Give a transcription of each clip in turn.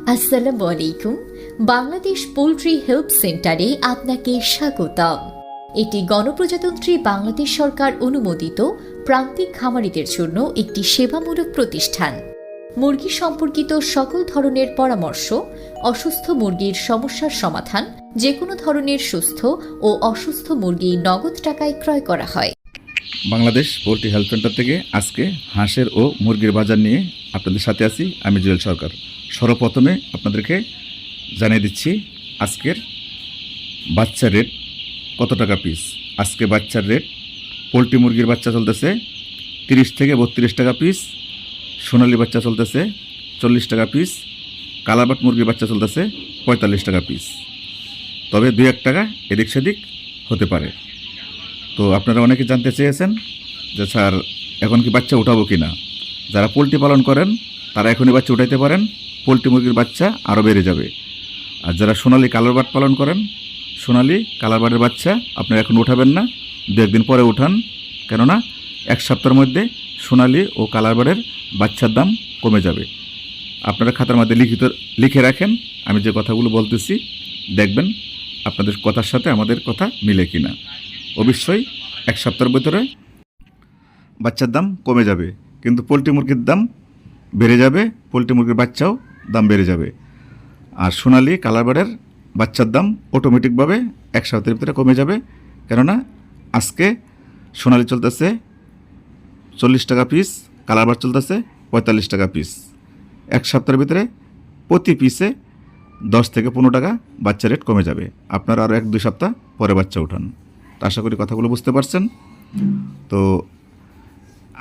আসসালামু আলাইকুম। Bangladesh poultry help সেন্টারে আপনাকে স্বাগতম। এটি গণপ্রজাতন্ত্রী বাংলাদেশ সরকার অনুমোদিত প্রান্তিক খামারিদের জন্য একটি সেবামূলক প্রতিষ্ঠান। মুরগি সম্পর্কিত সকল ধরনের পরামর্শ, অসুস্থ মুরগির সমস্যার সমাধান, যে কোনো ধরনের সুস্থ ও অসুস্থ মুরগি নগদ টাকায় ক্রয় করা হয়। বাংলাদেশ পোল্ট্রি হেলথ সেন্টার থেকে আজকে হাঁসের ও মুরগির বাজার নিয়ে আপনাদের সাথে আছি আমি জুয়েল সরকার। সর্বপ্রথমে আপনাদেরকে জানিয়ে দিচ্ছি আজকের বাচ্চার রেট কত টাকা পিস। আজকে বাচ্চার রেট পোল্ট্রি মুরগির বাচ্চা চলতেছে 30 থেকে 32 টাকা পিস, সোনালি বাচ্চা চলতেছে 40 টাকা পিস, কালারবাট মুরগির বাচ্চা চলতেছে 45 টাকা পিস। তবে 2-1 টাকা এদিক সেদিক হতে পারে। তো আপনারা অনেকে জানতে চেয়েছেন যে স্যার এখন কি বাচ্চা উঠাবো কি না। যারা পোলট্রি পালন করেন তারা এখনই বাচ্চা উঠাইতে পারেন, পোলট্রি মুরগির বাচ্চা আরও বেড়ে যাবে। আর যারা সোনালি কালারবাট পালন করেন, সোনালি কালারবাটের বাচ্চা আপনারা এখন উঠাবেন না, 2-1 দিন পরে উঠান। কেননা 1 সপ্তাহের মধ্যে সোনালি ও কালারবাটের বাচ্চার দাম কমে যাবে। আপনারা খাতার মধ্যে লিখে রাখেন, আমি যে কথাগুলো বলতেছি দেখবেন আপনাদের কথার সাথে আমাদের কথা মিলে কিনা। অবশ্যই 1 সপ্তাহের ভিতরে বাচ্চার দাম কমে যাবে, কিন্তু পোলট্রি মুরগির দাম বেড়ে যাবে, পোলট্রি মুরগির বাচ্চাও দাম বেড়ে যাবে। আর সোনালি কালারবাটের বাচ্চার দাম অটোমেটিকভাবে 1 সপ্তাহের ভিতরে কমে যাবে। কেননা আজকে সোনালি চলতেছে 40 টাকা পিস, কালারবাট চলতেছে 45 টাকা পিস। 1 সপ্তাহের ভিতরে প্রতি পিসে 10 থেকে 15 টাকা বাচ্চা রেট কমে যাবে। আপনারা আরও 1-2 সপ্তাহ পরে বাচ্চা উঠান। আশা করি কথাগুলো বুঝতে পারছেন। তো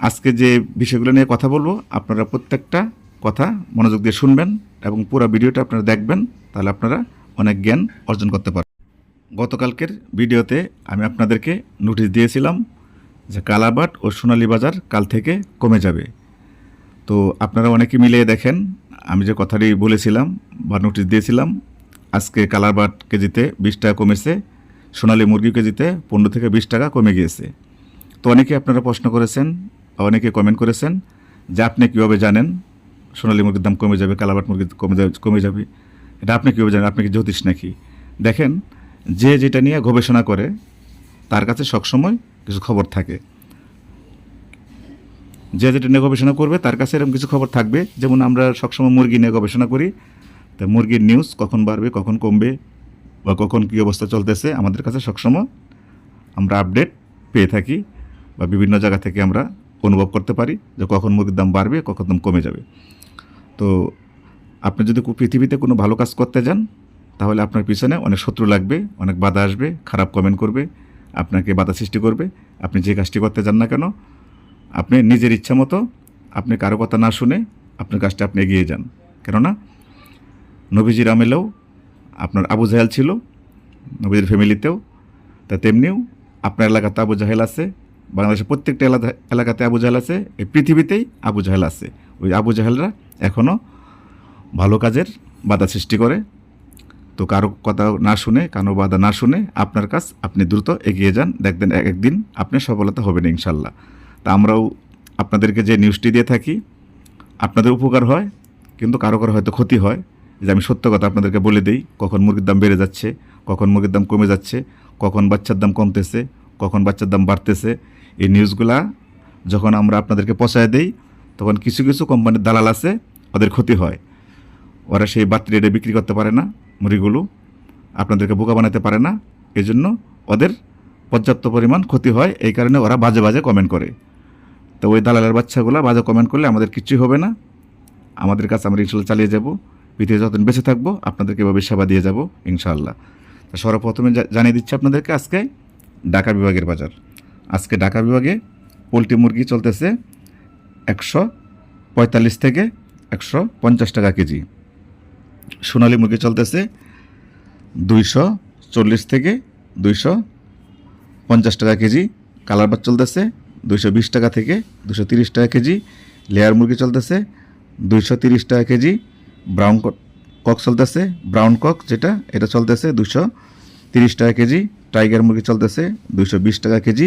আজকে যে বিষয়গুলো নিয়ে কথা বলবো আপনারা প্রত্যেকটা কথা মনোযোগ দিয়ে শুনবেন এবং পুরো ভিডিওটা আপনারা দেখবেন, তাহলে আপনারা অনেক জ্ঞান অর্জন করতে পারবেন। গতকালকের ভিডিওতে আমি আপনাদেরকে নোটিশ দিয়েছিলাম যে কালারবাট ও সোনালী বাজার কাল থেকে কমে যাবে। তো আপনারা অনেকে মিলিয়ে দেখেন, আমি যে কথাটি বলেছিলাম বা নোটিশ দিয়েছিলাম, আজকে কালারবাট কেজিতে 20 টাকা কমেছে, সোনালী মুরগি কেজিতে 15 থেকে 20 টাকা কমে গিয়েছে। তো অনেকে আপনারা প্রশ্ন করেছেন, অনেকে কমেন্ট করেছেন যে আপনি কীভাবে জানেন সোনালী মুরগির দাম কমে যাবে, কালারবাট মুরগির কমে যাবে, এটা আপনি কীভাবে জানেন, আপনি কি জ্যোতিষ নাকি? দেখেন, যে যেটা নিয়ে গবেষণা করে তার কাছে সবসময় কিছু খবর থাকে। যে যেটা নিয়ে গবেষণা করবে তার কাছে এরকম কিছু খবর থাকবে। যেমন আমরা সবসময় মুরগি নিয়ে গবেষণা করি, তো মুরগির নিউজ কখন বাড়বে, কখন কমবে বা কখন কী অবস্থা চলতেছে আমাদের কাছে সবসময় আমরা আপডেট পেয়ে থাকি বা বিভিন্ন জায়গা থেকে আমরা অনুভব করতে পারি যে কখন মুরগির দাম বাড়বে, কখন দাম কমে যাবে। তো আপনি যদি পৃথিবীতে কোনো ভালো কাজ করতে যান তাহলে আপনার পিছনে অনেক শত্রু লাগবে, অনেক বাধা আসবে, খারাপ কমেন্ট করবে, আপনাকে বাধা সৃষ্টি করবে। আপনি যে কাজটি করতে যান না কেন, আপনি নিজের ইচ্ছা মতো আপনি কারো কথা না শুনে আপনার কাজটা আপনি এগিয়ে যান। কেননা নবীজির আমেলেও আপনার আবু জাহেল ছিল, নবীজির ফ্যামিলিতেও, তা তেমনিও আপনার এলাকাতে আবু জাহেল আছে, বাংলাদেশের প্রত্যেকটা এলাকাতে আবু জাহেল আছে, এই পৃথিবীতেই আবু জাহেল আছে। ওই আবু জাহেলরা এখনও ভালো কাজের বাধা সৃষ্টি করে। তো কারো কথা না শুনে, কারো বাধা না শুনে আপনার কাজ আপনি দ্রুত এগিয়ে যান, দেখবেন একদিন আপনি সফলতা হবেন ইনশাল্লাহ। তা আমরাও আপনাদেরকে যে নিউজটি দিয়ে থাকি আপনাদের উপকার হয়, কিন্তু কারো হয়তো ক্ষতি হয়। যে আমি সত্য কথা আপনাদেরকে বলে দিই, কখন মুরগির দাম বেড়ে যাচ্ছে, কখন মুরগির দাম কমে যাচ্ছে, কখন বাচ্চার দাম কমতেছে, কখন বাচ্চার দাম বাড়তেছে। এই নিউজগুলা যখন আমরা আপনাদেরকে পৌঁছায় দেই তখন কিছু কিছু কোম্পানির দালাল আছে, ওদের ক্ষতি হয়। ওরা সেই বাড়তি রেটে বিক্রি করতে পারে না মুরগিগুলো, আপনাদেরকে বোকা বানাতে পারে না, এই জন্য ওদের পর্যাপ্ত পরিমাণ ক্ষতি হয়। এই কারণে ওরা বাজে বাজে কমেন্ট করে। তো ওই দালালের বাচ্চাগুলো বাজে কমেন্ট করলে আমাদের কিছুই হবে না, আমাদের কাছে আমরা ইনশাল্লাহ চালিয়ে যাব, পৃথিবীতে যতদিন বেঁচে থাকবো আপনাদেরকে এভাবে সেবা দিয়ে যাব ইনশাআল্লাহ। তো সর্বপ্রথমে জানিয়ে দিচ্ছি আপনাদেরকে আজকে ঢাকা বিভাগের বাজার। আজকে ঢাকা বিভাগে পোলট্রি মুরগি চলতেছে 145 থেকে 150 টাকা কেজি, সোনালী মুরগি চলতেছে 240 থেকে 250 টাকা কেজি, কালারবাট চলতেছে 220 টাকা থেকে 230 টাকা কেজি, লেয়ার মুরগি চলতেছে 230 টাকা কেজি, ব্রাউন কক চলতেছে, ব্রাউন কক যেটা এটা চলতেছে 230 টাকা কেজি, টাইগার মুরগি চলতেছে 220 টাকা কেজি,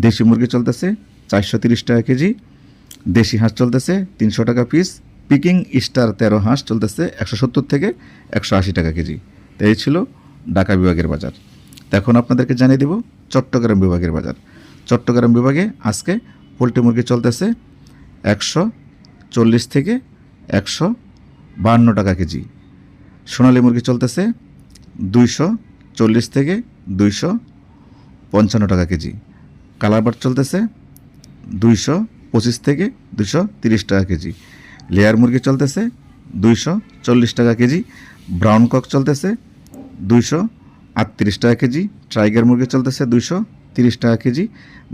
দেশি মুরগি চলতেছে 430 টাকা কেজি, দেশি হাঁস চলতেছে 300 টাকা পিস, পিকিং স্টার 13 হাঁস চলতেছে 170 থেকে 180 টাকা কেজি। তো এই ছিল ঢাকা বিভাগের বাজার। তো এখন আপনাদেরকে জানিয়ে দেব চট্টগ্রাম বিভাগের বাজার। চট্টগ্রাম বিভাগে আজকে পোলট্রি মুরগি চলতেছে 140 থেকে 152 টাকা কেজি। সোনালী মুরগি চলতেছে 240 থেকে 255 টাকা কেজি। কালারবার্ড চলতেছে 225 থেকে 230 টাকা কেজি। লেয়ার মুরগি চলতেছে 240 টাকা কেজি। ব্রাউন কক চলতেছে 238 টাকা কেজি। টাইগার মুরগি চলতেছে 230 টাকা কেজি।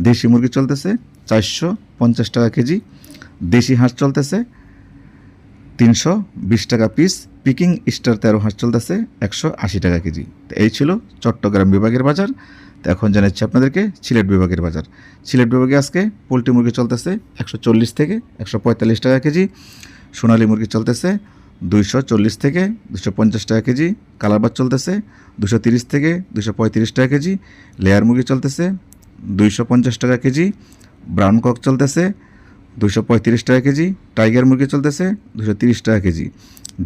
দেশি মুরগি চলতেছে 450 টাকা কেজি। দেশি হাঁস চলতেছে 320 টাকা পিস। পিকিং স্টার 13 হাঁস চলতেছে 180 টাকা কেজি। তো এই ছিল চট্টগ্রাম বিভাগের বাজার। তো এখন জানাচ্ছি আপনাদেরকে সিলেট বিভাগের বাজার। সিলেট বিভাগে আজকে পোলট্রি মুরগি চলতেছে 140 থেকে 145 টাকা কেজি। সোনালী মুরগি চলতেছে 240 থেকে 250 টাকা কেজি। কালারবার্ড চলতেছে 230 থেকে 235 টাকা কেজি। লেয়ার মুরগি চলতেছে 250 টাকা কেজি। ব্রাউন কক চলতেছে 235 টাকা কেজি। টাইগার মুরগি চলতেছে 230 টাকা কেজি।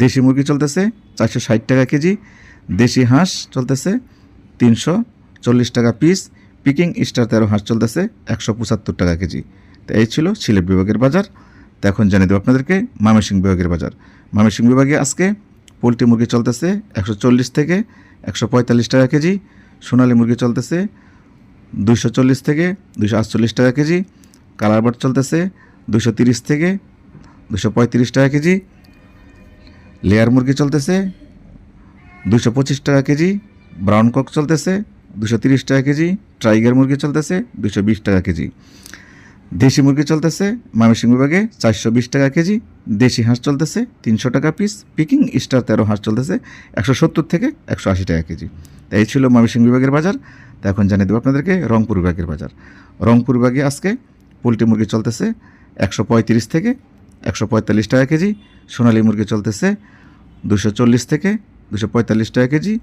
দেশি মুরগি চলতেছে 460 টাকা কেজি। দেশি হাঁস চলতেছে 340 টাকা পিস। পিকিং স্টার 13 হাঁস চলতেছে 175 টাকা কেজি। তো এই ছিল সিলেট বিভাগের বাজার। তো এখন জানিয়ে দেবো আপনাদেরকে ময়মনসিংহ বিভাগের বাজার। ময়মনসিংহ বিভাগে আজকে পোলট্রি মুরগি চলতেছে 140 থেকে 145 টাকা কেজি। সোনালী মুরগি চলতেছে 240 থেকে 248 টাকা কেজি। কালারবার্ড চলতেছে 230 থেকে 235 টাকা কেজি। লেয়ার মুরগি চলতেছে 225 টাকা কেজি। ব্রাউন কক চলতেছে 230 টাকা কেজি। টাইগার মুরগি চলতেছে 220 টাকা কেজি। দেশি মুরগি চলতেছে ময়মনসিংহ বিভাগে 420 টাকা কেজি। দেশি হাঁস চলতেছে 300 টাকা পিস। পিকিং স্টার 13 হাঁস চলতেছে 170 থেকে 180 টাকা কেজি। তাই এই ছিল ময়মনসিংহ বিভাগের বাজার। তো এখন জানিয়ে দেবো আপনাদেরকে রংপুর বিভাগের বাজার। রংপুর বিভাগে আজকে পোলট্রি মুরগি চলতেছে 135 থেকে 145 টাকা কেজি। সোনালী মুরগি চলতেছে 240 থেকে 245 টাকা কেজি।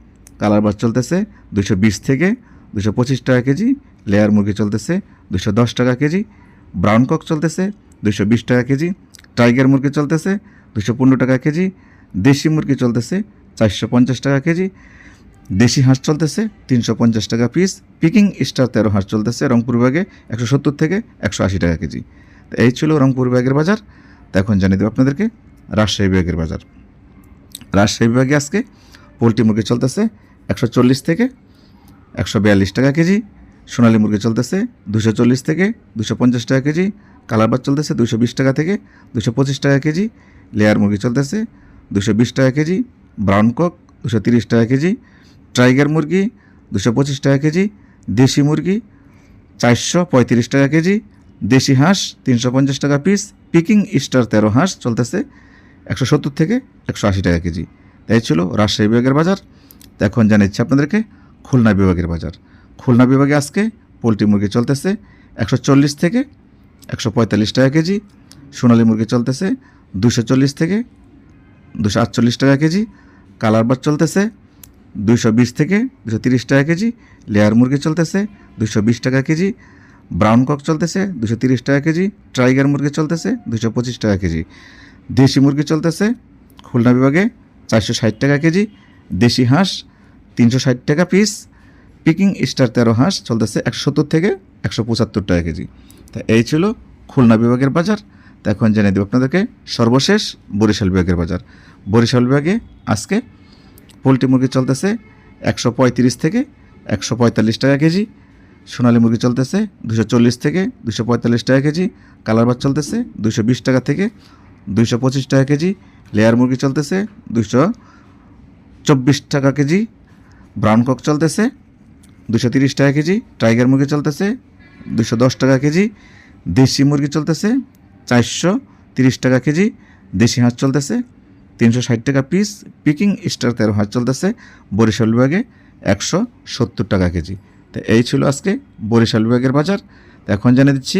কালারবার্ড চলতেছে 220 থেকে 225 টাকা কেজি। লেয়ার মুরগি চলতেছে 210 টাকা কেজি। ব্রাউন কক চলতেছে 220 টাকা কেজি। টাইগার মুরগি চলতেছে 215 টাকা কেজি। দেশি মুরগি চলতেছে 450 টাকা কেজি। দেশি হাঁস চলতেছে 350 টাকা পিস। পিকিং স্টার 13 হাঁস চলতেছে রংপুর বিভাগে 170 থেকে 180 টাকা কেজি। তো এই ছিল রংপুর বিভাগের বাজার। তো এখন জানিয়ে দেবো আপনাদেরকে রাজশাহী বিভাগের বাজার। রাজশাহী বিভাগে আজকে পোলট্রি মুরগি চলতেছে 140 থেকে 142 টাকা কেজি। সোনালী মুরগি চলতেছে 240 থেকে 250 টাকা কেজি। কালারবার্ড চলতেছে 220 টাকা থেকে 225 টাকা কেজি। লেয়ার মুরগি চলতেছে 220 টাকা কেজি। ব্রাউন কক 230 টাকা কেজি। টাইগার মুরগি 225 টাকা কেজি। দেশি মুরগি 435 টাকা কেজি। দেশি হাঁস 350 টাকা পিস। পিকিং স্টার 13 হাঁস চলতেছে 170 থেকে 180 টাকা কেজি। তাই ছিল রাজশাহী বিভাগের বাজার। তো এখন জানাচ্ছি আপনাদেরকে খুলনা বিভাগের বাজার। খুলনা বিভাগে আজকে পোলট্রি মুরগি চলতেছে 140 থেকে 145 টাকা কেজি। সোনালী মুরগি চলতেছে 240 থেকে 248 টাকা কেজি। কালারবার্ড চলতেছে 220 থেকে 230 টাকা কেজি। লেয়ার মুরগি চলতেছে 220 টাকা কেজি। ব্রাউন কক চলতেছে 230 টাকা কেজি। টাইগার মুরগি চলতেছে 225 টাকা কেজি। দেশি মুরগি চলতেছে খুলনা বিভাগে 460 টাকা কেজি। দেশি হাঁস 360 টাকা পিস। পিকিং স্টার 13 হাঁস চলতেছে 170 থেকে 175 টাকা কেজি। তা এই ছিল খুলনা বিভাগের বাজার। তো এখন জানিয়ে দেব আপনাদেরকে সর্বশেষ বরিশাল বিভাগের বাজার। বরিশাল বিভাগে আজকে পোলট্রি মুরগি চলতেছে 135 থেকে 145 টাকা কেজি। সোনালী মুরগি চলতেছে 240 থেকে 245 টাকা কেজি। কালারবার্ড চলতেছে 220 টাকা থেকে 225 টাকা কেজি। লেয়ার মুরগি চলতেছে 224 টাকা কেজি। ব্রাউন কক চলতেছে 230 টাকা কেজি। টাইগার মুরগি চলতেছে 210 টাকা কেজি। দেশি মুরগি চলতেছে 430 টাকা কেজি। দেশি হাঁস চলতেছে 360 টাকা পিস। পিকিং স্টার 13 হাঁস চলতেছে বরিশাল বিভাগে 170 টাকা কেজি। তো এই ছিল আজকে বরিশাল বিভাগের বাজার। তো এখন জানিয়ে দিচ্ছি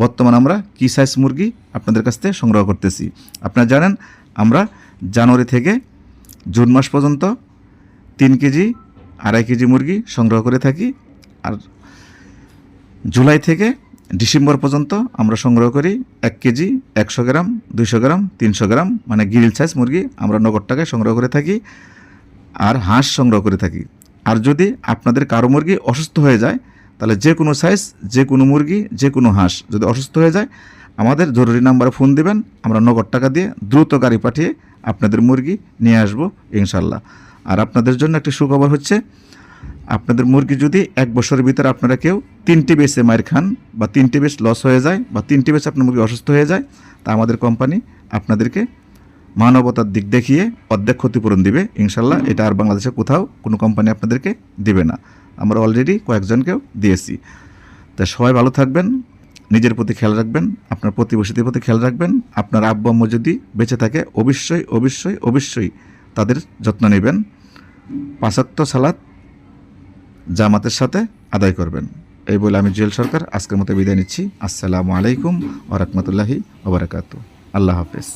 বর্তমান আমরা কী সাইজ মুরগি আপনাদের কাছ থেকে সংগ্রহ করতেছি। আপনারা জানেন আমরা জানুয়ারি থেকে জুন মাস পর্যন্ত 3 কেজি 2.5 কেজি মুরগি সংগ্রহ করে থাকি। আর জুলাই থেকে ডিসেম্বর পর্যন্ত আমরা সংগ্রহ করি 1 কেজি, 100 গ্রাম, 200 গ্রাম, 300 গ্রাম, মানে গ্রিল সাইজ মুরগি আমরা নগদ টাকায় সংগ্রহ করে থাকি, আর হাঁস সংগ্রহ করে থাকি। আর যদি আপনাদের কারো মুরগি অসুস্থ হয়ে যায়, তাহলে যে কোনো সাইজ, যে কোনো মুরগি, যে কোনো হাঁস যদি অসুস্থ হয়ে যায়, আমাদের জরুরি নাম্বারে ফোন দিবেন, আমরা নগদ টাকা দিয়ে দ্রুত গাড়ি পাঠিয়ে আপনাদের মুরগি নিয়ে আসবো ইনশাল্লাহ। আর আপনাদের জন্য একটি সুখবর হচ্ছে, আপনাদের মুরগি যদি 1 বছরের ভিতরে আপনারা কেউ 3টি বেচে মার খান, বা 3টি বেচ লস হয়ে যায়, বা 3টি বেচ আপনার মুরগি অসুস্থ হয়ে যায়, তা আমাদের কোম্পানি আপনাদেরকে মানবতার দিক দেখিয়ে অর্ধেক ক্ষতিপূরণ দিবে ইনশাল্লাহ। এটা আর বাংলাদেশে কোথাও কোনো কোম্পানি আপনাদেরকে দিবে না। আমরা অলরেডি কয়েকজনকেও দিয়েছি। তা সবাই ভালো থাকবেন, নিজের প্রতি খেয়াল রাখবেন, আপনার প্রতিবেশীদের প্রতি খেয়াল রাখবেন। আপনার আব্বু আম্মু যদি বেঁচে থাকে অবশ্যই অবশ্যই অবশ্যই তাদের যত্ন নেবেন। 5 ওয়াক্ত সালাত জামাতের সাথে আদায় করবেন। এই বলে আমি জুয়েল সরকার আজকের মতো বিদায় নিচ্ছি। আসসালামু আলাইকুম ওয়া রাহমাতুল্লাহি ওয়া বারাকাতুহু। আল্লাহ হাফেজ।